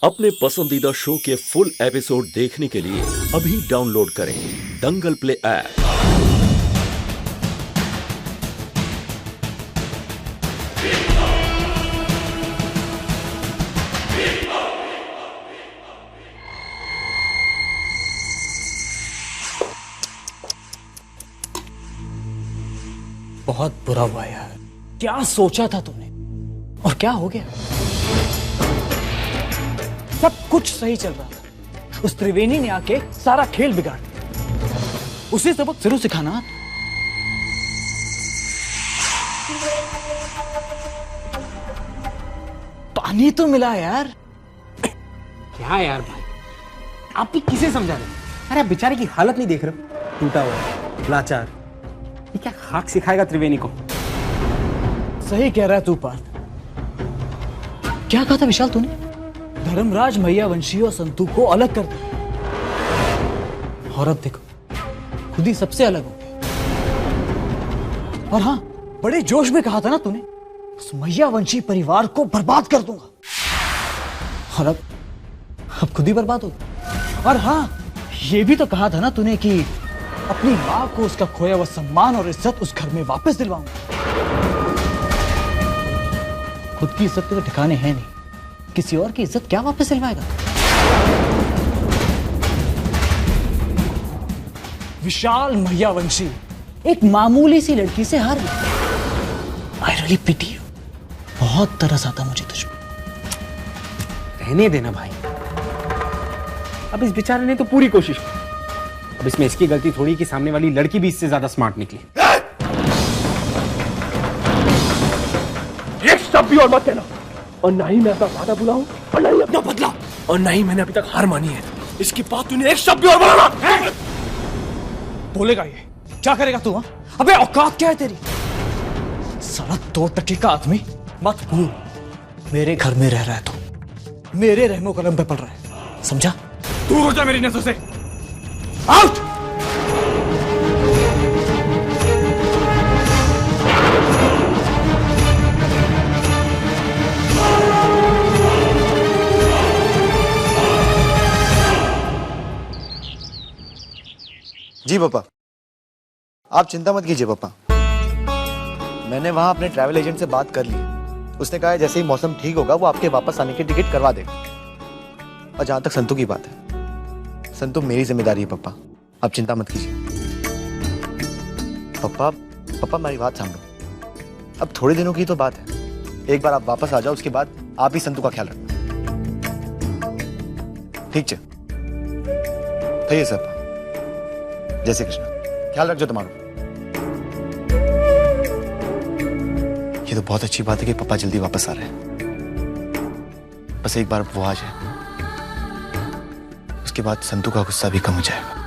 अपने पसंदीदा शो के फुल एपिसोड देखने के लिए अभी डाउनलोड करें दंगल प्ले ऐप। बहुत बुरा हुआ यार। क्या सोचा था तुमने और क्या हो गया? सब कुछ सही चल रहा था, उस त्रिवेणी ने आके सारा खेल बिगाड़ दिया। उसे सबक जरूर सिखाना। पानी तो मिला यार। क्या यार भाई, आप भी किसे समझा रहे? अरे आप बेचारे की हालत नहीं देख रहे हो? टूटा हुआ, लाचार। ये क्या खाक सिखाएगा त्रिवेणी को? सही कह रहा है तू पार्थ। क्या कहा था विशाल तूने? धर्मराज मैयावंशी और संतू को अलग कर दिया। और अब देखो खुद ही सबसे अलग हो गया। और हाँ, बड़े जोश में कहा था ना तूने, उस मैयावंशी परिवार को बर्बाद कर दूंगा। और अब खुद ही बर्बाद हो गया। और हाँ, ये भी तो कहा था ना तूने कि अपनी मां को उसका खोया हुआ सम्मान और इज्जत उस घर में वापस दिलवाऊंगा। खुद की इज्जत के तो ठिकाने हैं नहीं, किसी और की इज्जत क्या वापस दिलवाएगा? विशाल मैयावंशी एक मामूली सी लड़की से हार गया। I really pity you. बहुत तरस आता मुझे तुझ पर। रहने देना भाई, अब इस बेचारे ने तो पूरी कोशिश की। अब इसमें इसकी गलती थोड़ी कि सामने वाली लड़की भी इससे ज्यादा स्मार्ट निकली। एक शब्द भी और मत कहना, और ना ही मैं अपना वादा बुलाऊं और ना ही अपना बदला, और ना ही मैंने अभी तक हार मानी है। इसकी बात तूने एक शब्द भी और बोला। बोलेगा ये? क्या करेगा तू? अबे औकात क्या है तेरी? साला 2 टके का आदमी। मत भूल, मेरे घर में रह रहा है तू, मेरे रहमो कलम पे पड़ रहा है, समझा? दूर हो जा मेरी नजर से। आउट। जी पापा, आप चिंता मत कीजिए पापा। मैंने वहां अपने ट्रैवल एजेंट से बात कर ली। उसने कहा है जैसे ही मौसम ठीक होगा वो आपके वापस आने की टिकट करवा देगा। और जहां तक संतू की बात है, संतू मेरी जिम्मेदारी है पापा, आप चिंता मत कीजिए। पापा मेरी बात समझो, अब थोड़े दिनों की तो बात है। एक बार आप वापस आ जाओ, उसके बाद आप ही संतू का ख्याल रखना, ठीक है? तो ये सब जय श्री कृष्ण, ख्याल रखो तुम्हारा। ये तो बहुत अच्छी बात है कि पापा जल्दी वापस आ रहे हैं। बस एक बार वो आ जाए, उसके बाद संतू का गुस्सा भी कम हो जाएगा।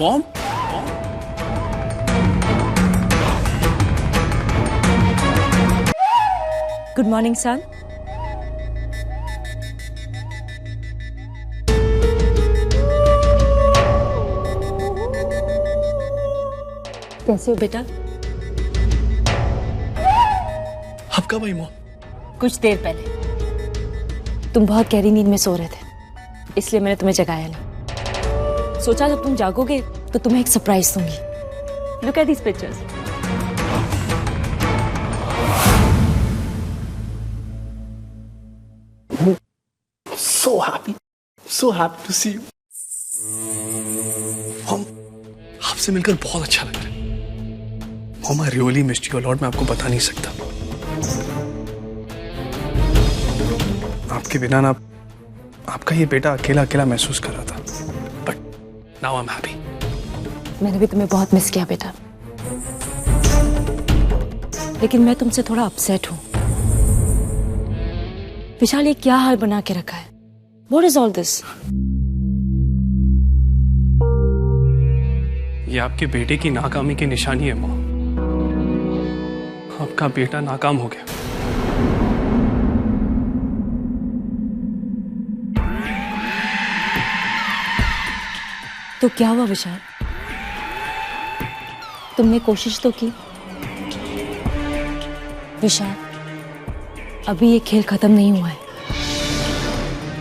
Mom, good morning son. कैसे हो बेटा? अब कब आई मॉम? कुछ देर पहले। तुम बहुत गहरी नींद में सो रहे थे, इसलिए मैंने तुम्हें जगाया नहीं। सोचा जब तुम जागोगे तो तुम्हें एक सरप्राइज दूंगी। Look at these pictures. So happy to see you. हम आपसे मिलकर बहुत अच्छा लग रहा है। Mom, I really missed you a lot. मैं आपको बता नहीं सकता। आपके बिना ना आपका ये बेटा अकेला अकेला महसूस कर रहा था, but now I am happy. मैंने भी तुम्हें बहुत मिस किया बेटा, लेकिन मैं तुमसे थोड़ा अपसेट हूं। विशाल, ये क्या हाल बना के रखा है? What is all this? ये आपके बेटे की नाकामी की निशानी है माँ। आपका बेटा नाकाम हो गया। तो क्या हुआ विशाल? तुमने कोशिश तो की। विशाल, अभी ये खेल खत्म नहीं हुआ है।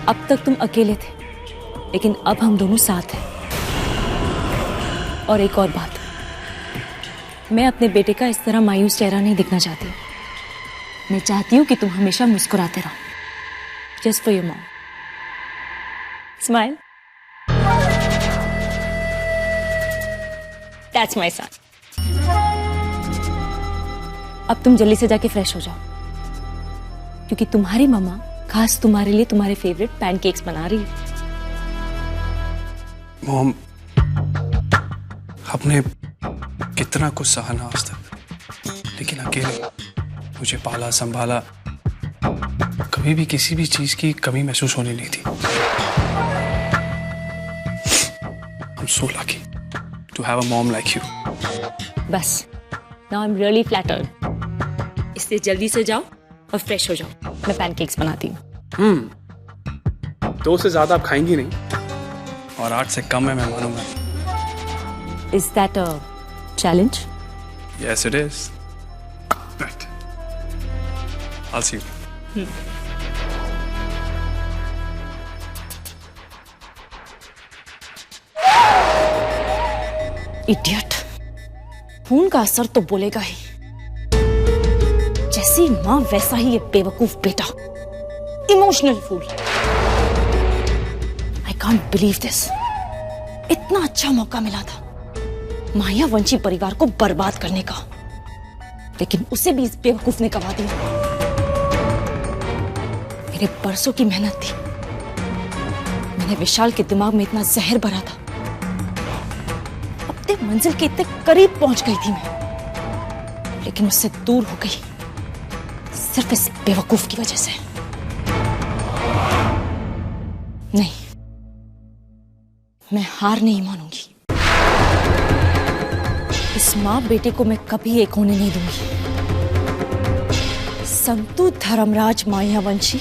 अब तक तुम अकेले थे, लेकिन अब हम दोनों साथ हैं। और एक और बात, मैं अपने बेटे का इस तरह मायूस चेहरा नहीं दिखना चाहती। मैं चाहती हूं कि तुम हमेशा मुस्कुराते रहो। Just for your mom. Smile. That's my son. अब तुम जल्दी से जाके फ्रेश हो जाओ, क्योंकि तुम्हारी मम्मा खास तुम्हारे लिए तुम्हारे फेवरेट पैनकेक्स बना रही है। मॉम, आपने कितना कुछ सहा ना आज तक, लेकिन अकेले मुझे पाला संभाला, कभी भी किसी भी चीज की कमी महसूस होने नहीं थी। I'm so lucky to have a mom like you. बस, now I'm really flattered. इसलिए जल्दी से जाओ और फ्रेश हो जाओ। मैं पैनकेक्स बनाती हूँ। 2 से ज्यादा आप खाएंगी नहीं, और 8 से कम है मैं मानूंगा। Is that a challenge? Yes, it is. Right. I'll see you. Idiot. खून का असर तो बोलेगा ही। जैसी मां वैसा ही ये बेवकूफ बेटा। Emotional fool. I can't believe this. इतना अच्छा मौका मिला था माया वंशी परिवार को बर्बाद करने का, लेकिन उसे भी इस बेवकूफ ने गवा दिया। मेरे बरसों की मेहनत थी। मैंने विशाल के दिमाग में इतना जहर भरा था। अपने मंजिल के इतने करीब पहुंच गई थी मैं, लेकिन उससे दूर हो गई सिर्फ इस बेवकूफ की वजह से। नहीं, मैं हार नहीं मानूंगी। इस मां बेटे को मैं कभी एक होने नहीं दूंगी। संतु धर्मराज मायावंशी,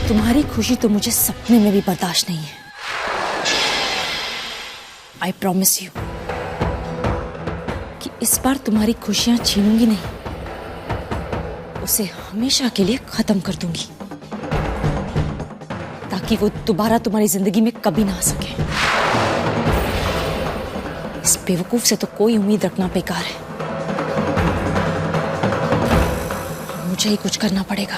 तुम्हारी खुशी तो मुझे सपने में भी बर्दाश्त नहीं है। आई प्रॉमिस यू कि इस बार तुम्हारी खुशियां छीनूंगी नहीं, उसे हमेशा के लिए खत्म कर दूंगी, ताकि वो दोबारा तुम्हारी जिंदगी में कभी ना आ सके। इस बेवकूफ से तो कोई उम्मीद रखना बेकार है। मुझे ही कुछ करना पड़ेगा।